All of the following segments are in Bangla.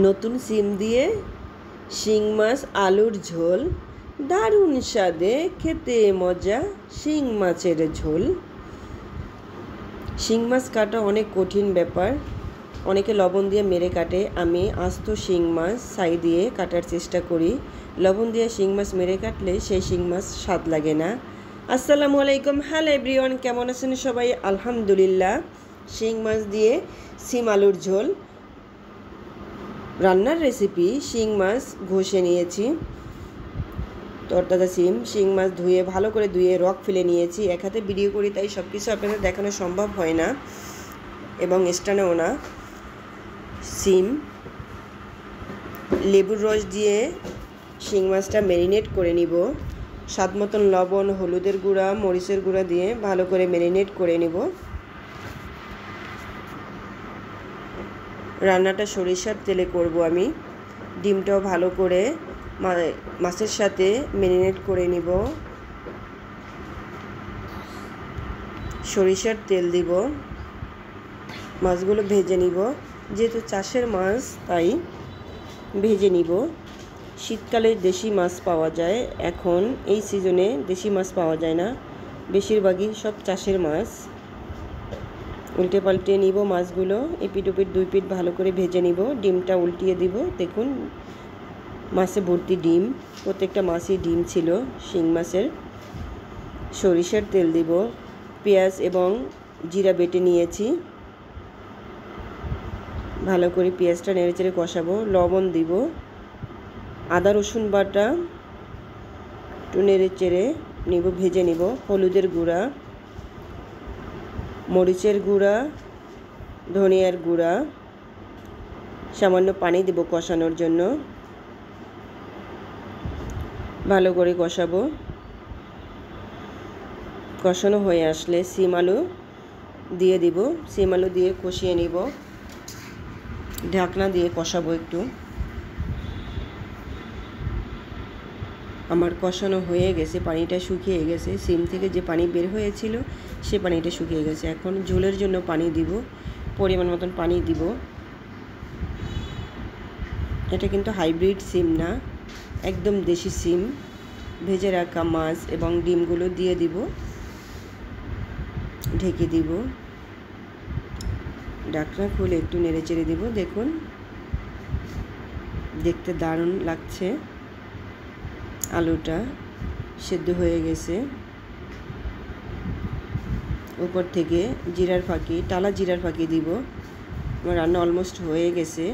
নতুন সিম দিয়ে শিং মাছ আলুর ঝোল, দারুণ স্বাদে, খেতে মজা। শিং মাছের ঝোল। শিং মাছ কাটা অনেক কঠিন ব্যাপার। অনেকে লবণ দিয়ে মেরে কাটে, আমি আস্ত শিং মাছ ছাই দিয়ে কাটার চেষ্টা করি। লবণ দিয়ে শিং মাছ মেরে কাটলে সেই শিং মাছ স্বাদ লাগে না। আসসালামু আলাইকুম, হ্যালো এভরিওয়ান, কেমন আছেন সবাই? আলহামদুলিল্লাহ। শিং মাছ দিয়ে সিম আলুর ঝোল রান্নার রেসিপি। শিং মাছ ঘষে নিয়েছি, তরতাজা শিং মাছ ধুয়ে ভালো করে রক ফেলে নিয়েছি। এক হাতে ভিডিও করি তাই সব কিছু আপনাদের দেখানো সম্ভব হয় না এবং স্টানেও না। সিম, লেবুর রস দিয়ে শিং মাছটা ম্যারিনেট করে নিব। স্বাদ মতন লবণ, হলুদের গুঁড়া, মরিচের গুঁড়া দিয়ে ভালো করে ম্যারিনেট করে নিব। রান্নাটা সরিষার তেলে করব আমি। ডিমটাও ভালো করে মাছের সাথে ম্যারিনেট করে নিব। সরিষার তেল দিব, মাছগুলো ভেজে নিব। যেহেতু চাষের মাছ তাই ভেজে নিব। শীতকালে দেশি মাছ পাওয়া যায়, এখন এই সিজনে দেশি মাছ পাওয়া যায় না, বেশিরভাগই সব চাষের মাছ। উল্টে পাল্টে নিব মাছগুলো, এপিট ওপিট দুই পিঠ ভালো করে ভেজে নিব। ডিমটা উল্টিয়ে দিব। দেখুন মাছে ভর্তি ডিম, প্রত্যেকটা মাছই ডিম ছিল শিং মাছের। সরিষার তেল দিব, পেঁয়াজ এবং জিরা বেটে নিয়েছি। ভালো করে পেঁয়াজটা নেড়েচেড়ে কষাবো। লবণ দিব, আদা রসুন বাটা একটু নেড়েচেড়ে নিব, ভেজে নিব। হলুদের গুঁড়া, মরিচের গুঁড়া, ধনিয়ার গুঁড়া, সামান্য পানি দেব কষানোর জন্য। ভালো করে কষাবো। কষানো হয়ে আসলে সিম আলু দিয়ে দিব। সিম আলু দিয়ে কষিয়ে নিব, ঢাকনা দিয়ে কষাবো একটু। আমার কষানো হয়ে গেছে, পানিটা শুকিয়ে গেছে। সিম থেকে যে পানি বের হয়েছিল সে পানিটা শুকিয়ে গেছে। এখন ঝোলের জন্য পানি দিব, পরিমাণ মতন পানি দিব। এটা কিন্তু হাইব্রিড সিম না, একদম দেশি সিম। ভেজে রাখা মাছ এবং ডিমগুলো দিয়ে দিব, ঢেকে দিব। ঢাকনা খুলে একটু নেড়েচেড়ে দিব। দেখুন দেখতে দারুণ লাগছে। আলুটা সেদ্ধ হয়ে গেছে। উপর থেকে জিরার ফাঁকি, টালা জিরার ফাঁকি দিব। আমার রান্না অলমোস্ট হয়ে গেছে।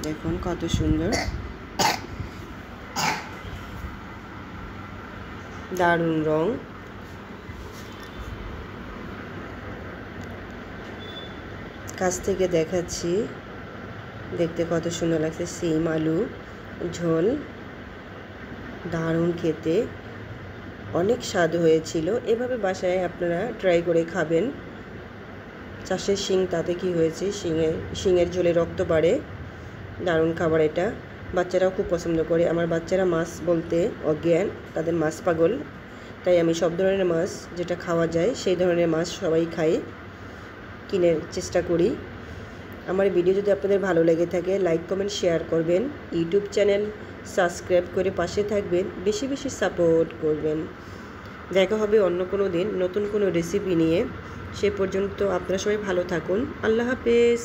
দেখুন কত সুন্দর, দারুণ রং। কাছ থেকে দেখাচ্ছি, দেখতে কত সুন্দর লাগছে। সিম আলু ঝোল দারুণ খেতে, অনেক স্বাদ হয়েছিল। এভাবে বাসায় আপনারা ট্রাই করে খাবেন। চাষের শিং, তাতে কি হয়েছে, শিঙের ঝোলে রক্ত বাড়ে। দারুণ খাবার এটা, বাচ্চারাও খুব পছন্দ করে। আমার বাচ্চারা মাছ বলতে অজ্ঞান, তাদের মাছ পাগল। তাই আমি সব ধরনের মাছ যেটা খাওয়া যায় সেই ধরনের মাছ সবাই খাই, কিনে চেষ্টা করি। আমার ভিডিও যদি আপনাদের ভালো লেগে থাকে লাইক কমেন্ট শেয়ার করবেন। ইউটিউব চ্যানেল সাবস্ক্রাইব করে পাশে থাকবেন, বেশি বেশি সাপোর্ট করবেন। দেখা হবে অন্য কোনো দিন নতুন কোনো রেসিপি নিয়ে। সে পর্যন্ত আপনারা সবাই ভালো থাকুন। আল্লাহ হাফেজ।